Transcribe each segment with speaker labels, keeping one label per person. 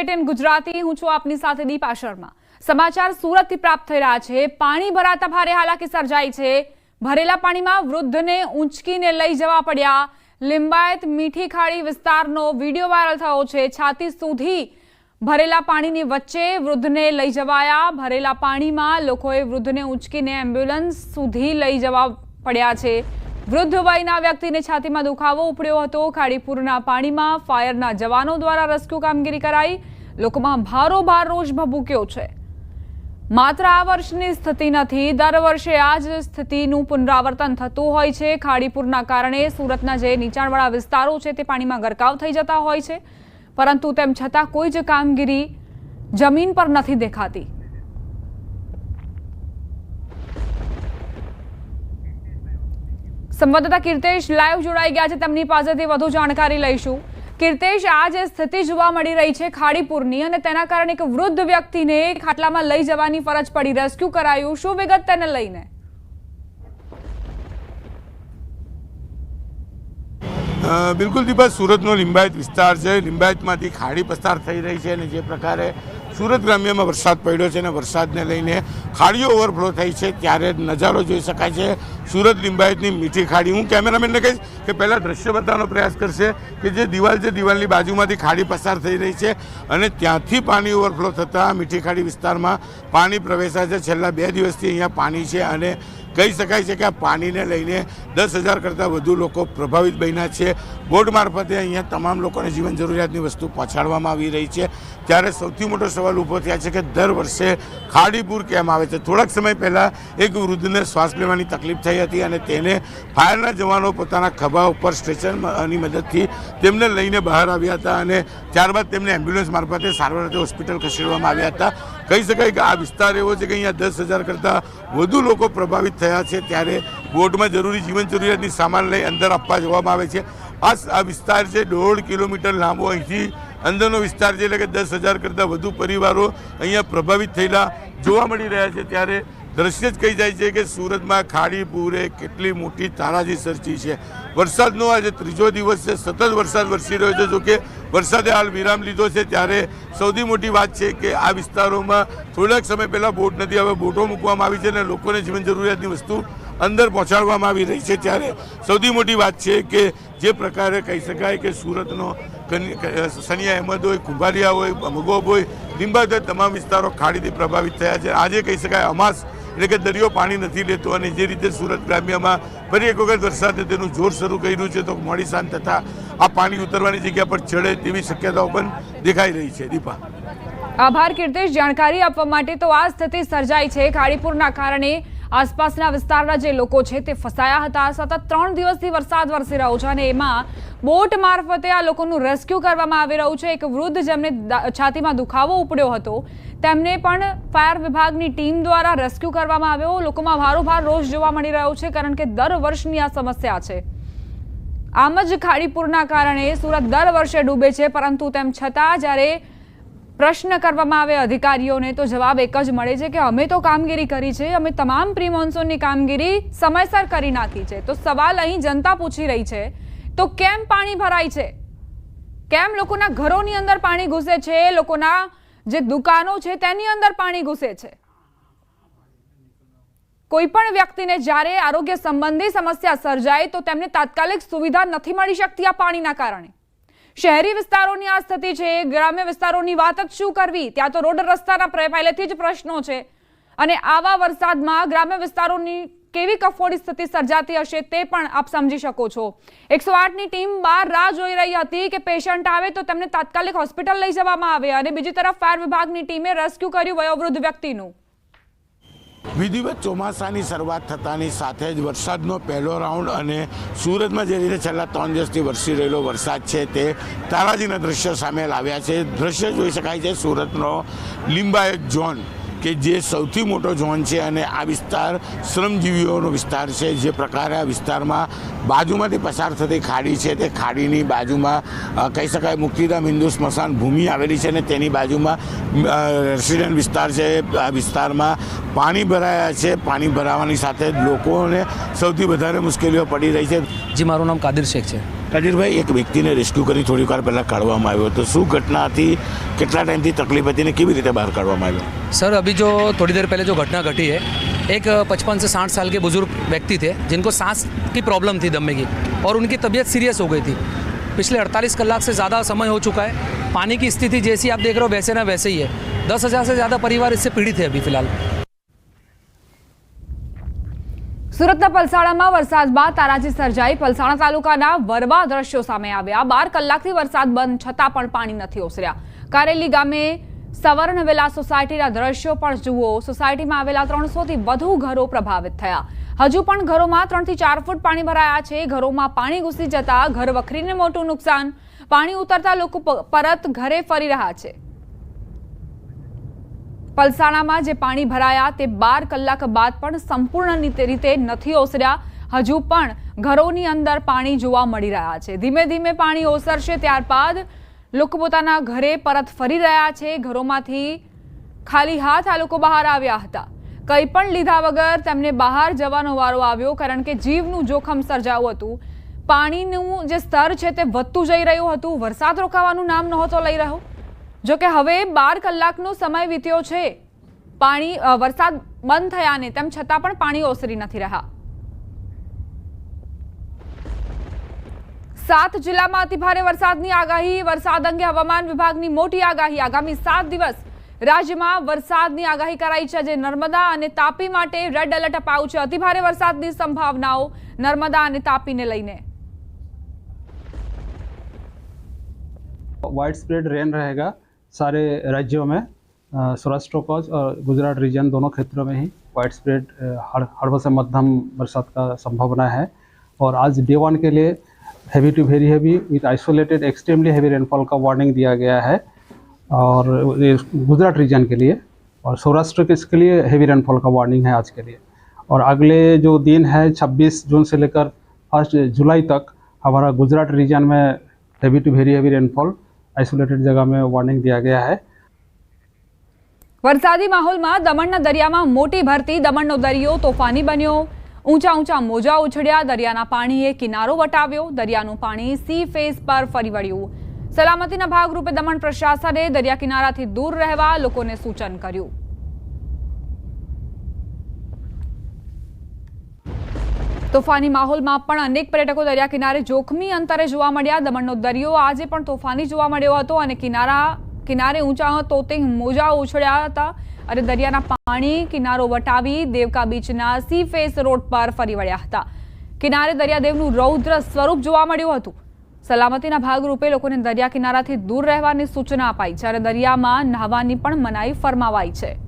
Speaker 1: Bulletin Gujarati હું છું આપની સાથે દીપા શર્મા। સમાચાર સુરતથી પ્રાપ્ત થઈ રહ્યા છે। પાણી ભરાતા ભારે હાલાકી સર્જાઈ છે। ભરેલા પાણીમાં વૃદ્ધને ઊંચકીને લઈ જવા પડ્યા। લિંબાયત મીઠી ખાડી વિસ્તારનો વિડીયો વાયરલ થયો છે। છાતી સુધી ભરેલા પાણીની વચ્ચે વૃદ્ધને લઈ જવાયા। ભરેલા પાણીમાં લોકોએ વૃદ્ધને ઊંચકીને એમ્બ્યુલન્સ સુધી લઈ જવા પડ્યા છે। વૃદ્ધ વયના વ્યક્તિને છાતીમાં દુખાવો ઉપડ્યો હતો। ખાડીપુરના પાણીમાં ફાયરના જવાનો દ્વારા રેસ્ક્યુ કામગીરી કરાઈ। લોકોમાં ભારોભાર રોષ ભભૂક્યો છે। માત્ર આ વર્ષની સ્થિતિ નથી, દર વર્ષે આ જ સ્થિતિનું પુનરાવર્તન થતું હોય છે। ખાડીપુરના કારણે સુરતના જે નીચાણવાળા વિસ્તારો છે તે પાણીમાં ગરકાવ થઈ જતા હોય છે, પરંતુ તેમ છતાં કોઈ જ કામગીરી જમીન પર નથી દેખાતી। સંવાદદાતા કીર્તેશ લાઈવ જોડાઈ ગયા છે, તેમની પાસેથી વધુ જાણકારી લઈશું। કીર્તેશ, આ જે સ્થિતિ જોવા મળી રહી છે ખાડીપુરની અને તેના કારણે એક વૃદ્ધ વ્યક્તિને ખાટલામાં લઈ જવાની ફરજ પડી, રેસ્ક્યુ કરાયું, શું વિગત તેને લઈને?
Speaker 2: બિલકુલ દીપા, સુરતનો લિંબાયત વિસ્તાર છે। લિંબાયતમાંથી ખાડી પસાર થઈ રહી છે અને જે પ્રકારે સુરત ગ્રામ્યમાં વરસાદ પડ્યો છે અને વરસાદને લઈને ખાડીઓ ઓવરફ્લો થઈ છે ત્યારે નજારો જોઈ શકાય છે સુરત લિંબાયતની મીઠી ખાડી। હું કેમેરામેનને કહીશ કે પહેલાં દ્રશ્ય બતાવવાનો પ્રયાસ કરશે કે જે દિવાલ છે, દિવાલની બાજુમાંથી ખાડી પસાર થઈ રહી છે અને ત્યાંથી પાણી ઓવરફ્લો થતાં મીઠી ખાડી વિસ્તારમાં પાણી પ્રવેશાય છે। છેલ્લા 2 દિવસથી અહીંયા પાણી છે અને કહી શકાય છે કે આ પાણીને લઈને 10,000 કરતાં વધુ લોકો પ્રભાવિત બન્યા છે। બોટ મારફતે અહીંયા તમામ લોકોને જીવન જરૂરિયાતની વસ્તુ પહોંચાડવામાં આવી રહી છે। ત્યારે સૌથી મોટો સવાલ ઊભો થયા છે કે દર વર્ષે ખાડીપુર કેમ આવે છે? થોડાક સમય પહેલાં એક વૃદ્ધને શ્વાસ લેવાની તકલીફ થઈ હતી અને તેને ફાયરના જવાનો પોતાના ખભા ઉપર સ્ટ્રેચરની મદદથી તેમને લઈને બહાર આવ્યા હતા અને ત્યારબાદ તેમને એમ્બ્યુલન્સ મારફતે સારવાર અર્થે હોસ્પિટલ ખસેડવામાં આવ્યા હતા। કહી શકાય કે આ વિસ્તાર એવો છે કે અહીંયા 10,000 કરતાં વધુ લોકો પ્રભાવિત થયા છે ત્યારે બોટમાં જરૂરી જીવન જરૂરિયાતની સામાન લઈ અંદર આપવા જવામાં આવે છે। આ વિસ્તાર છે 1.5 કિલોમીટર લાંબો, અહીંથી અંદરનો વિસ્તાર છે એટલે કે 10,000 કરતાં વધુ પરિવારો અહીંયા પ્રભાવિત થયેલા જોવા મળી રહ્યા છે। ત્યારે દ્રશ્ય જ કહી જાય છે કે સુરતમાં ખાડીપુરે કેટલી મોટી તારાજી સર્જી છે। વરસાદનો આજે 3જો દિવસ છે, સતત વરસાદ વરસી રહ્યો છે। જોકે વરસાદે હાલ વિરામ લીધો છે ત્યારે સૌથી મોટી વાત છે કે આ વિસ્તારોમાં થોડાક સમય પહેલાં બોટ નથી, હવે બોટો મૂકવામાં આવી છે અને લોકોને જીવન જરૂરિયાતની વસ્તુ અંદર પહોંચાડવામાં આવી રહી છે। ત્યારે સૌથી મોટી વાત છે કે જે પ્રકારે કહી શકાય કે સુરતનો સનિયા અહેમદ હોય, કુંભારિયા હોય, મગોબ હોય, લિંબાયત હોય, તમામ વિસ્તારો ખાડીથી પ્રભાવિત થયા છે। આજે કહી શકાય અમાસ એટલે કે દરિયો પાણી નથી લેતો અને જે રીતે સુરત ગ્રામ્યમાં ફરી એક વખત વરસાદે તેનું જોર શરૂ કર્યું છે તો મોડી સાંજ થતાં આ પાણી ઉતરવાની જગ્યા પર ચડે તેવી શક્યતાઓ પણ દેખાઈ રહી છે। દીપા,
Speaker 1: આભાર કીર્તેશ, જાણકારી આપવા માટે। તો આ સ્થિતિ સર્જાઈ છે ખાડીપુરના કારણે આસપાસના વિસ્તારના જે લોકો છે તે ફસાયા હતા। સતત 3 દિવસથી વરસાદ વરસી રહ્યો છે અને એમાં બોટ મારફતે આ લોકોનું રેસ્ક્યુ કરવામાં આવી રહ્યું છે। એક વૃદ્ધ જેમને છાતીમાં દુખાવો ઉપડ્યો હતો તેમને પણ ફાયર વિભાગની ટીમ દ્વારા રેસ્ક્યુ કરવામાં આવ્યો। લોકોમાં ભારોભાર રોષ જોવા મળી રહ્યો છે કારણ કે દર વર્ષની આ સમસ્યા છે। આમ જ ખાડીપુરના કારણે સુરત દર વર્ષે ડૂબે છે, પરંતુ તેમ છતાં જ્યારે પ્રશ્ન કરવામાં આવે અધિકારીઓને તો જવાબ એક જ મળે છે કે અમે તો કામગીરી કરી છે, અમે તમામ પ્રી મોન્સૂનની કામગીરી સમયસર કરી નાખી છે। તો સવાલ અહીં જનતા પૂછી રહી છે તો કેમ પાણી ભરાય છે? કેમ લોકોના ઘરોની અંદર પાણી ઘૂસે છે? લોકોના જે દુકાનો છે તેની અંદર પાણી ઘૂસે છે? કોઈ પણ વ્યક્તિને જ્યારે આરોગ્ય સંબંધી સમસ્યા સર્જાય તો તેમને તાત્કાલિક સુવિધા નથી મળી શકતી આ પાણીના કારણે। શહેરી વિસ્તારોની આ સ્થિતિ છે, ગ્રામ્ય વિસ્તારોની વાત જ શું કરવી? ત્યાં તો રોડ રસ્તાના પહેલેથી જ પ્રશ્નો છે અને આવા વરસાદમાં ગ્રામ્ય વિસ્તારોની કેવી કફોડી સ્થિતિ સર્જાતી હશે તે પણ આપ સમજી શકો છો। 108ની ટીમ બહાર રાહ જોઈ રહી હતી કે પેશન્ટ આવે તો તેમને તાત્કાલિક હોસ્પિટલ લઈ જવામાં આવે અને બીજી તરફ ફાયર વિભાગની ટીમે રેસ્ક્યુ કર્યું વયોવૃદ્ધ વ્યક્તિનું।
Speaker 2: વિધિવત ચોમાસાની શરૂઆત થતાની સાથે જ વરસાદનો પહેલો રાઉન્ડ અને સુરતમાં જે રીતે છેલ્લા 3 દિવસથી વરસી રહેલો વરસાદ છે તે તારાજીના દ્રશ્યો સામે લાવ્યા છે। દ્રશ્ય જોઈ શકાય છે સુરતનો લિંબાયત ઝોન કે જે સૌથી મોટો ઝોન છે અને આ વિસ્તાર શ્રમજીવીઓનો વિસ્તાર છે। જે પ્રકારે આ વિસ્તારમાં બાજુમાંથી પસાર થતી ખાડી છે તે ખાડીની બાજુમાં કહી શકાય મુક્તિધામ હિન્દુ સ્મશાન ભૂમિ આવેલી છે અને તેની બાજુમાં રેસિડેન્ટ વિસ્તાર છે। આ વિસ્તારમાં પાણી ભરાયા છે। પાણી ભરાવાની સાથે લોકોને સૌથી વધારે મુશ્કેલીઓ પડી રહી છે।
Speaker 3: જી, મારું નામ કાદિર શેખ છે।
Speaker 2: કાદીરભાઈ, એક વ્યક્તિને રેસ્ક્યુ કરી થોડીક વાર પહેલાં કાઢવામાં આવ્યો તો શું ઘટના હતી, કેટલા ટાઈમથી તકલીફ હતી ને કેવી રીતે બહાર કાઢવામાં આવ્યો?
Speaker 3: सर अभी जो थोड़ी देर पहले जो घटना घटी है, एक 55 से 60 साल के बुजुर्ग व्यक्ति थे जिनको सांस की प्रॉब्लम थी दमे की, और उनकी तबीयत सीरियस हो गई थी। पिछले 48 कलाक से ज़्यादा समय हो चुका है। पानी की स्थिति जैसी आप देख रहे हो वैसे ना वैसे ही है। 10,000 से ज़्यादा परिवार इससे पीड़ित है अभी फिलहाल।
Speaker 1: સુરતના પલસાણામાં વરસાદ બાદ તારાજી સર્જાઈ। પલસાણા તાલુકાના વરવા દ્રશ્યો સામે આવ્યા। 12 કલાકથી વરસાદ બંધ છતાં પણ પાણી નથી ઓસર્યા। કારેલી ગામે સવર્ણ વેલા સોસાયટીના દ્રશ્યો પણ જુઓ। સોસાયટીમાં આવેલા 300 થી વધુ ઘરો પ્રભાવિત થયા। હજુ પણ ઘરોમાં 3 થી 4 ફૂટ પાણી ભરાયા છે। ઘરોમાં પાણી ઘૂસી જતા ઘર વખરીને મોટું નુકસાન। પાણી ઉતરતા લોકો પરત ઘરે ફરી રહ્યા છે। પલસાણામાં જે પાણી ભરાયા તે 12 કલાક બાદ પણ સંપૂર્ણ રીતે નથી ઓસર્યા। હજુ પણ ઘરોની અંદર પાણી જોવા મળી રહ્યા છે। ધીમે ધીમે પાણી ઓસરશે ત્યારબાદ લોકો પોતાના ઘરે પરત ફરી રહ્યા છે। ઘરોમાંથી ખાલી હાથ આ લોકો બહાર આવ્યા હતા। કંઈ પણ લીધા વગર તેમને બહાર જવાનો વારો આવ્યો, કારણ કે જીવનું જોખમ સર્જાયું હતું। પાણીનું જે સ્તર છે તે વધતું જઈ રહ્યું હતું। વરસાદ રોકાવાનું નામ નહોતો લઈ રહ્યો। જો કે હવે 12 કલાકનો સમય વીત્યો છે। પાણી વરસાદ બંધ થયા ને તેમ છતાં પણ પાણી ઓસરી નથી રહ્યા। 7 જિલ્લામાં અતિભારે વરસાદની આગાહી। વરસાદ અંગે હવામાન વિભાગની મોટી આગાહી। આગામી 7 દિવસ રાજ્યમાં વરસાદની આગાહી કરાઈ છે। જે નર્મદા અને તાપી માટે રેડ એલર્ટ અપાયું છે। અતિભારે વરસાદની સંભાવનાઓ નર્મદા અને તાપીને લઈને।
Speaker 4: वाइड स्प्रेड रेन रहेगा सारे राज्यों में। सौराष्ट्र कोस्ट और गुजरात रीजन दोनों क्षेत्रों में ही वाइड स्प्रेड हल्का से मध्यम बरसात का संभावना है। और आज डे 1 के लिए heavy to very heavy with isolated extremely heavy rainfall का वार्निंग दिया गया है, और गुजरात रीजन के लिए। और सौराष्ट्र के इसके लिए हैवी रेनफॉल का वार्निंग है आज के लिए। और अगले जो दिन है 26 जून से लेकर 1 जुलाई तक हमारा गुजरात रीजन में heavy to very heavy rainfall isolated जगह में वार्निंग दिया गया है।
Speaker 1: વરસાદી માહોલમાં દમણના દરિયામાં મોટી ભરતી। દમણનો દરિયો તોફાની બન્યો। ઊંચા ઊંચા મોજા ઉછળ્યા। દરિયાના પાણીએ કિનારો વટાવ્યો। દરિયાનું પાણી સી ફેસ પર ફરી વળ્યું। સલામતીના ભાગરૂપે દમણ પ્રશાસને દરિયા કિનારાથી દૂર રહેવા લોકોને સૂચન કર્યું। તોફાની માહોલમાં પણ અનેક પર્યટકો દરિયા કિનારે જોખમી અંતરે જોવા મળ્યા। દમણનો દરિયો આજે પણ તોફાની જોવા મળ્યો હતો અને કિનારે ઊંચા તોતિંગ મોજા ઉછળ્યા હતા અને દરિયાના પાણી કિનારો વટાવી દેવકા બીચના સી ફેસ રોડ પર ફરી વળ્યા હતા। કિનારે દરિયાદેવનું રૌદ્ર સ્વરૂપ જોવા મળ્યું હતું। સલામતીના ભાગરૂપે લોકોને દરિયા કિનારાથી દૂર રહેવાની સૂચના અપાઈ છે અને દરિયામાં નહાવાની પણ મનાઈ ફરમાવાઈ છે।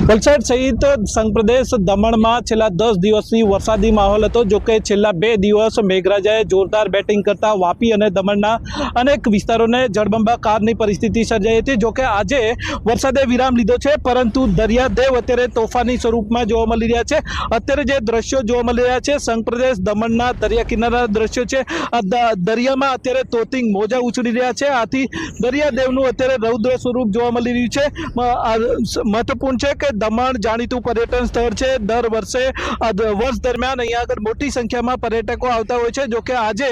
Speaker 5: વલસાડ સહિત સંઘ પ્રદેશ દમણમાં છેલ્લા 10 દિવસથી વરસાદી માહોલ હતો। જોકે છેલ્લા 2 દિવસ મેઘરાજાએ જોરદાર બેટિંગ કરતા વાપી અને દમણના અનેક વિસ્તારોને જળબંબાકારની પરિસ્થિતિ સર્જાઈ હતી। જોકે આજે વરસાદે વિરામ લીધો છે, પરંતુ દરિયાદેવ અત્યારે તોફાની સ્વરૂપમાં જોવા મળી રહ્યા છે। અત્યારે જે દ્રશ્યો જોવા મળી રહ્યા છે સંઘ પ્રદેશ દમણના દરિયા કિનારાના દ્રશ્યો છે। દરિયામાં અત્યારે તોતિંગ મોજા ઉછળી રહ્યા છે। આથી દરિયાદેવનું અત્યારે રૌદ્ર સ્વરૂપ જોવા મળી રહ્યું છે। મહત્વપૂર્ણ છે કે દમણ જાણીતું પર્યટન સ્થળ છે। દર વર્ષે વર્ષ દરમિયાન અહીંયા આગળ મોટી સંખ્યામાં પર્યટકો આવતા હોય છે। જોકે આજે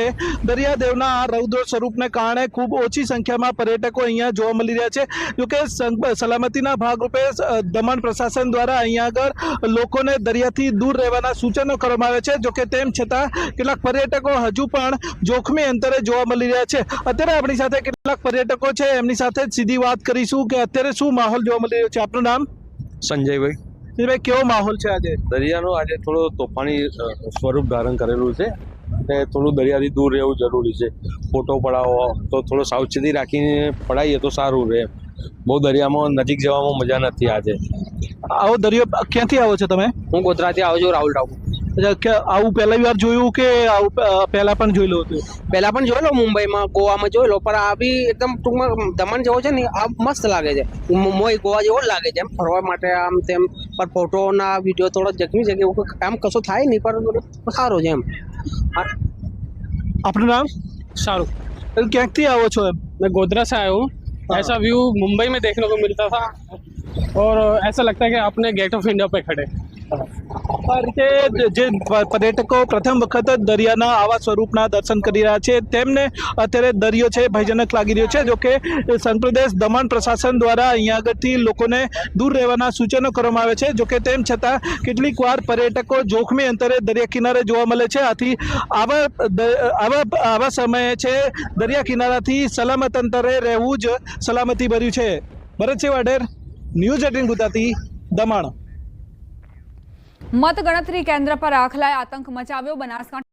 Speaker 5: દરિયાદેવના આ રૌદ્ર સ્વરૂપને કારણે ખૂબ ઓછી સંખ્યામાં પર્યટકો અહીંયા જોવા મળી રહ્યા છે। જોકે સલામતીના ભાગરૂપે દમણ પ્રશાસન દ્વારા અહીંયા આગળ લોકોને દરિયાથી દૂર રહેવાના સૂચનો કરવામાં આવે છે। જોકે તેમ છતાં કેટલાક પર્યટકો હજુ પણ જોખમી અંતરે જોવા મળી રહ્યા છે। અત્યારે આપણી સાથે કેટલાક પર્યટકો છે, એમની સાથે સીધી વાત કરીશું કે અત્યારે શું માહોલ જોવા મળી રહ્યો છે। આપનું નામ?
Speaker 6: સંજયભાઈ।
Speaker 5: ભાઈ, કેવો માહોલ છે આજે?
Speaker 6: દરિયાનો આજે થોડો તોફાની સ્વરૂપ ધારણ કરેલું છે અને થોડું દરિયાથી દૂર રહેવું જરૂરી છે। ફોટો પડાવો તો થોડો સાવચેતી રાખીને પડાવીએ તો સારું રહે। બહુ દરિયામાં નજીક જવામાં મજા નથી આજે।
Speaker 5: આવો દરિયો ક્યાંથી આવો છો તમે?
Speaker 7: હું ગોધરાથી આવું છું, રાહુલ ટાઉન।
Speaker 5: આવું પહેલી વાર જોયું કે આવું પહેલા પણ જોયેલું હતું?
Speaker 7: પહેલા પણ જોયેલો, મુંબઈમાં, ગોવામાં જોયેલો, પણ આ બી એકદમ ટૂંકમાં દમણ જેવો છે ને, આ મસ્ત લાગે છે। મોય ગોવા જેવો જ લાગે છે એમ ફરવા માટે આમ તેમ। પણ ફોટોના વિડીયો થોડો જખમી છે કે આમ કશું થાય નહીં, પણ સારો છે એમ।
Speaker 5: આપનું નામ?
Speaker 8: शाहरुख।
Speaker 5: ક્યાંકથી આવો છો એમ?
Speaker 8: मैं गोधरा से आया हूँ। ऐसा व्यू मुंबई में देखने को मिलता था और ऐसा लगता है कि अपने गेट ऑफ इंडिया पे खड़े।
Speaker 5: આ રીતે જે પર્યટકો પ્રથમ વખત દરિયાના આવા સ્વરૂપના દર્શન કરી રહ્યા છે તેમને અત્યારે દરિયો છે ભયજનક લાગી રહ્યો છે. જોકે સંઘ પ્રદેશ દમણ પ્રશાસન દ્વારા અહીંયા આગળથી લોકોને દૂર રહેવાના સૂચનો કરવામાં આવે છે. જોકે તેમ છતાં કેટલીક વાર પર્યટકો જોખમી અંતરે દરિયા કિનારે જોવા મળે છે. આથી આવા સમયે છે દરિયા કિનારાથી સલામત અંતરે રહેવું જ સલામતી ભર્યું છે. ભરતસિંહ વાઢેર, ન્યૂઝ 18 ગુજરાતી, દમણ.
Speaker 1: મતગણતરી કેન્દ્ર પર આખલાએ આતંક મચાવ્યો. બનાસકાંઠા